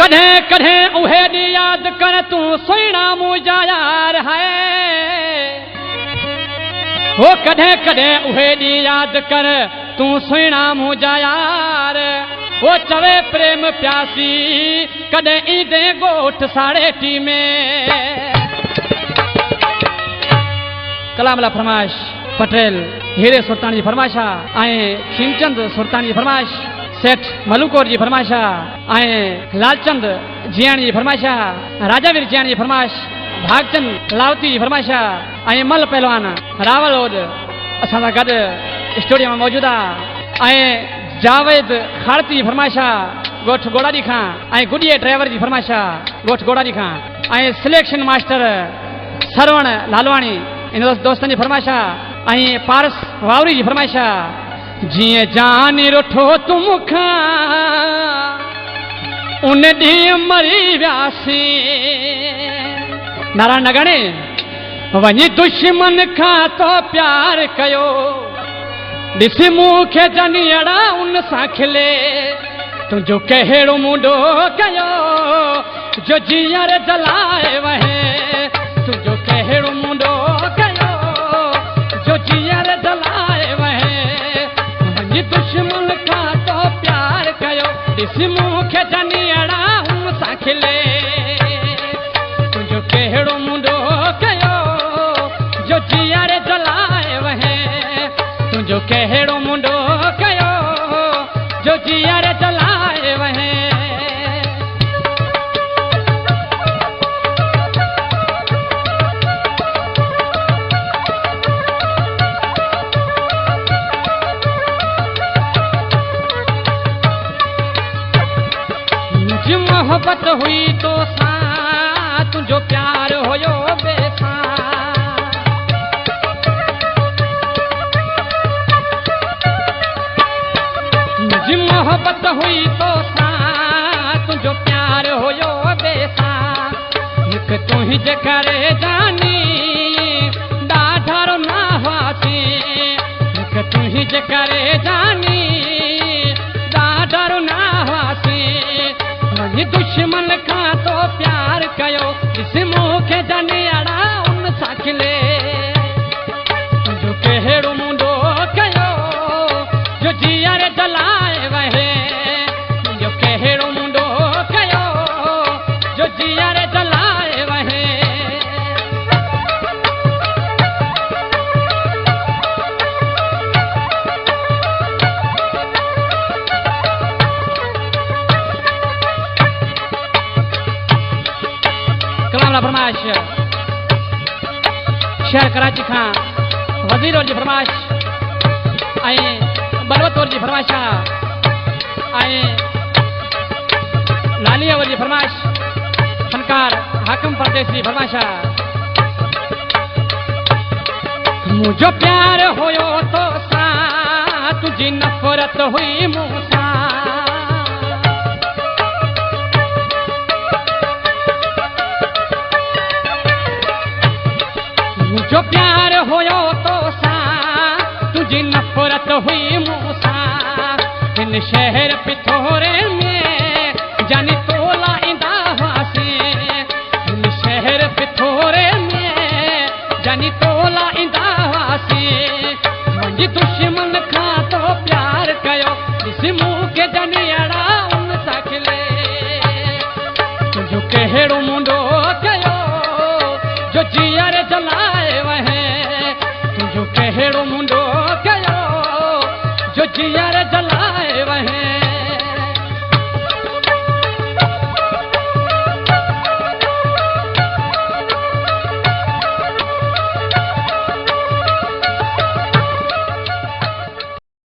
कढ़े कढ़े उहे दी याद कर तू सोना मुझा यार है हो कढ़े कढ़े उहे दी याद कर तू सोना मुझा यार वो चवे प्रेम प्यासी कढ़े ईदे गोठ साढ़े टी में कलामला फरमाइश पटेल हीरे सुल्तानी फरमाइशा आए खीमचंद सुल्तानी फरमाइश सेठ मलूकोर जी फरमाइशा आए लालचंद जियाणी जी फरमाइशा राजावीर जियाणी जी फरमाइश भागचंद लावती जी फरमाइशा आए मल पहलवान रावल ओड असा गड स्टूडियो में मौजूद आए जावेद खारती फरमाइशा गोठ गोड़ारी खां आए गुडिये ड्राइवर जी फरमाइशा गोठ गोड़ारी खां आए सिलेक्शन मास्टर सरवण लालवाणी इन दोस्तन जी फरमाइशा आई पारस वावरी जी फरमाइशा जिए जान रुठो तुम खा उन डी मरी व्यासी नारायण नगणे वही दुश्मन खा तो प्यार कयो दिसी मुखे जनियड़ा उन सां खिले तुझो कहिड़ो मुंडो कयो जो जियर जलाए वहे तुझो कहिड़ो मुंडो कयो जो जियर जलाए वहे वही दुश्मन खा तो प्यार कयो दिसी मुखे जनियड़ा उन सां खिले तुझो कहिड़ो मुंडो कयो जो जियर जलाए वहे तुझो कहिड़ो मुंडो कयो जो जियर जलाए वहे मुझ मोहब्बत हुई तो सा तुझो प्यार होयो बेसा मुझ मोहब्बत हुई तो सा तुझो प्यार होयो बेसा हिक तू ही जे करे जानी ॾाढो ना हुआसी हिक तू ही जे करे जानी ॾाढो ना हुआसी वही दुश्मन खा तो प्यार कयो इस मुखे जनियड़ा उन सां खिले तुझो कहिड़ो मुंडो कयो जो जियर जलाए वहे तुझो कहिड़ो मुंडो कयो जो जियर जलाए वहे कलामला फरमाइश शहर कराची खां वजीर जी फरमाइश ऐं बलवतौर जी फरमाइशा ऐं लाली अवर जी फरमाइश फनकार हाकिम परदेस जी फरमाइशा मुझो प्यार होयो तो सा तुझी नफरत हुई मूंसा मुझो प्यार होयो तो सा तुझी नफरत हुई मूंसा इन शहर पिथोरे में जानी तोला इंदा हुआसी इन शहर पिथोरे में जानी तोला इंदा हुआसी मुंहिंजी दुश्मन खां तो प्यार कयो ॾिसी मूंखे जनियड़ा उन सां खिले तुझो कहिड़ो मुंडो कयो जो जियर जलाए वहे तुझो कहिड़ो मुंडो कयो जो जियर जलाए वहे